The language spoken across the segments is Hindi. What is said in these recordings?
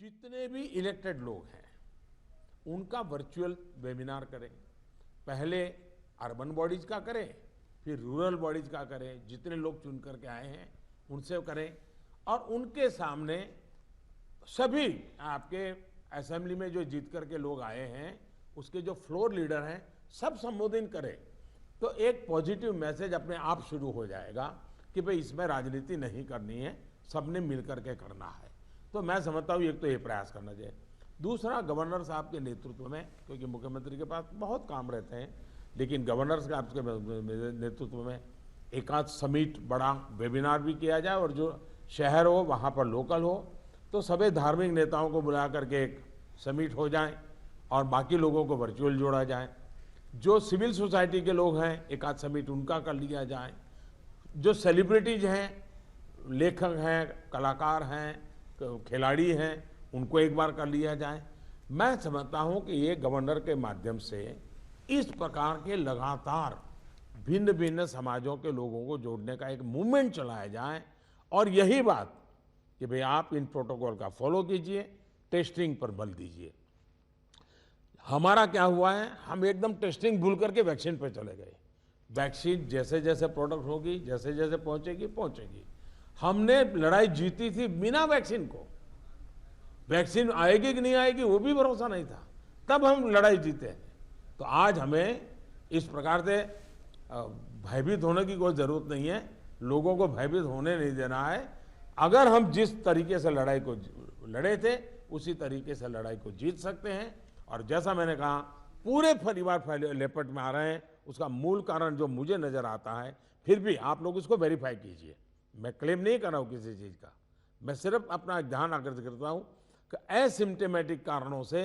जितने भी इलेक्टेड लोग हैं उनका वर्चुअल वेबिनार करें। पहले अर्बन बॉडीज का करें, फिर रूरल बॉडीज का करें, जितने लोग चुन करके आए हैं उनसे करें और उनके सामने सभी आपके असेंबली में जो जीत करके लोग आए हैं उसके जो फ्लोर लीडर हैं सब संबोधित करें। तो एक पॉजिटिव मैसेज अपने आप शुरू हो जाएगा कि भाई इसमें राजनीति नहीं करनी है, सबने मिल करके करना है। तो मैं समझता हूँ एक तो ये प्रयास करना चाहिए। दूसरा, गवर्नर साहब के नेतृत्व में, क्योंकि मुख्यमंत्री के पास बहुत काम रहते हैं, लेकिन गवर्नर साहब के नेतृत्व में एक आध समिट बड़ा वेबिनार भी किया जाए और जो शहर हो वहाँ पर लोकल हो तो सभी धार्मिक नेताओं को बुला करके एक समिट हो जाए और बाकी लोगों को वर्चुअल जोड़ा जाए। जो सिविल सोसाइटी के लोग हैं एक आध समिट उनका कर लिया जाए। जो सेलिब्रिटीज हैं, लेखक हैं, कलाकार हैं, खिलाड़ी हैं, उनको एक बार कर लिया जाए। मैं समझता हूं कि ये गवर्नर के माध्यम से इस प्रकार के लगातार भिन्न भिन्न समाजों के लोगों को जोड़ने का एक मूवमेंट चलाया जाए और यही बात कि भाई आप इन प्रोटोकॉल का फॉलो कीजिए, टेस्टिंग पर बल दीजिए। हमारा क्या हुआ है, हम एकदम टेस्टिंग भूल करके वैक्सीन पर चले गए। वैक्सीन जैसे जैसे प्रोडक्ट होगी, जैसे जैसे पहुंचेगी। हमने लड़ाई जीती थी बिना वैक्सीन को। वैक्सीन आएगी कि नहीं आएगी वो भी भरोसा नहीं था, तब हम लड़ाई जीते हैं। तो आज हमें इस प्रकार से भयभीत होने की कोई जरूरत नहीं है, लोगों को भयभीत होने नहीं देना है। अगर हम जिस तरीके से लड़ाई को लड़े थे उसी तरीके से लड़ाई को जीत सकते हैं। और जैसा मैंने कहा, पूरे परिवार लेपट में आ रहे हैं, उसका मूल कारण जो मुझे नजर आता है, फिर भी आप लोग इसको वेरीफाई कीजिए। मैं क्लेम नहीं कर रहा हूं किसी चीज का, मैं सिर्फ अपना ध्यान आकर्षित करता हूं कि एसिम्प्टोमेटिक कारणों से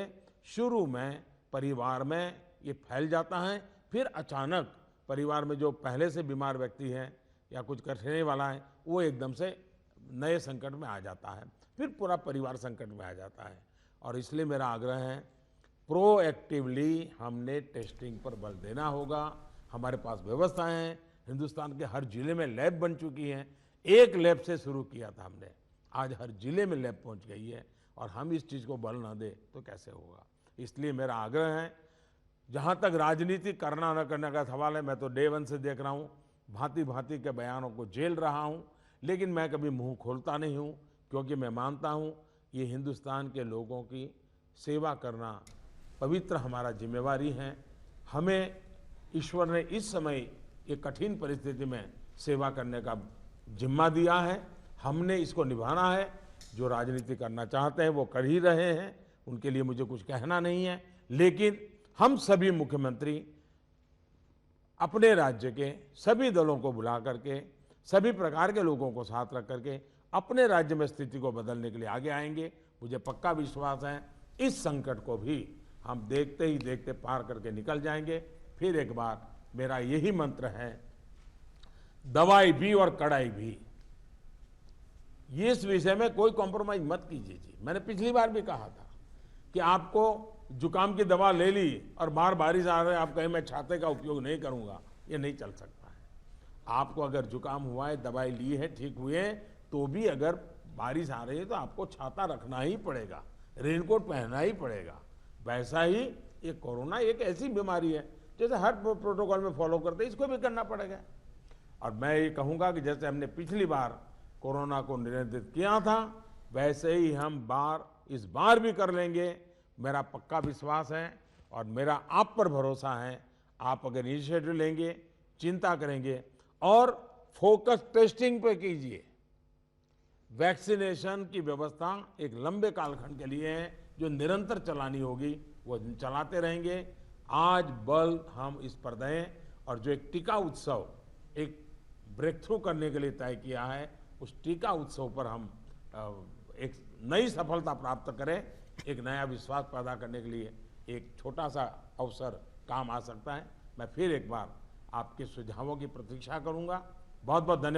शुरू में परिवार में ये फैल जाता है, फिर अचानक परिवार में जो पहले से बीमार व्यक्ति है या कुछ कठिनाई वाला है वो एकदम से नए संकट में आ जाता है, फिर पूरा परिवार संकट में आ जाता है। और इसलिए मेरा आग्रह है, प्रोएक्टिवली हमने टेस्टिंग पर बल देना होगा। हमारे पास व्यवस्थाएं हैं, हिंदुस्तान के हर जिले में लैब बन चुकी हैं। एक लैब से शुरू किया था हमने, आज हर जिले में लैब पहुंच गई है और हम इस चीज को बल ना दे तो कैसे होगा। इसलिए मेरा आग्रह है, जहां तक राजनीति करना न करने का सवाल है, मैं तो डे वन से देख रहा हूं, भांति भांति के बयानों को झेल रहा हूं, लेकिन मैं कभी मुंह खोलता नहीं हूं, क्योंकि मैं मानता हूं ये हिंदुस्तान के लोगों की सेवा करना पवित्र हमारा जिम्मेवारी है। हमें ईश्वर ने इस समय ये कठिन परिस्थिति में सेवा करने का जिम्मा दिया है, हमने इसको निभाना है। जो राजनीति करना चाहते हैं वो कर ही रहे हैं, उनके लिए मुझे कुछ कहना नहीं है, लेकिन हम सभी मुख्यमंत्री अपने राज्य के सभी दलों को बुला करके, सभी प्रकार के लोगों को साथ रख करके अपने राज्य में स्थिति को बदलने के लिए आगे आएंगे। मुझे पक्का विश्वास है इस संकट को भी हम देखते ही देखते पार करके निकल जाएंगे। फिर एक बार मेरा यही मंत्र है, दवाई भी और कड़ाई भी। इस विषय में कोई कॉम्प्रोमाइज मत कीजिए जी। मैंने पिछली बार भी कहा था कि आपको जुकाम की दवा ले ली और बाहर बारिश आ रही है, आप कहें मैं छाते का उपयोग नहीं करूंगा, ये नहीं चल सकता है। आपको अगर जुकाम हुआ है, दवाई ली है, ठीक हुए, तो भी अगर बारिश आ रही है तो आपको छाता रखना ही पड़ेगा, रेनकोट पहनना ही पड़ेगा। वैसा ही ये कोरोना एक ऐसी बीमारी है, जैसे हर प्रोटोकॉल में फॉलो करते हैं, इसको भी करना पड़ेगा। और मैं ये कहूँगा कि जैसे हमने पिछली बार कोरोना को नियंत्रित किया था, वैसे ही हम इस बार भी कर लेंगे, मेरा पक्का विश्वास है। और मेरा आप पर भरोसा है, आप अगर इनिशिएटिव लेंगे, चिंता करेंगे और फोकस टेस्टिंग पे कीजिए। वैक्सीनेशन की व्यवस्था एक लंबे कालखंड के लिए है, जो निरंतर चलानी होगी, वो चलाते रहेंगे। आज बल हम इस पर दें और जो एक टीका उत्सव एक ब्रेक थ्रू करने के लिए तय किया है, उस टीका उत्सव पर हम एक नई सफलता प्राप्त करें। एक नया विश्वास पैदा करने के लिए एक छोटा सा अवसर काम आ सकता है। मैं फिर एक बार आपके सुझावों की प्रतीक्षा करूंगा। बहुत बहुत धन्यवाद।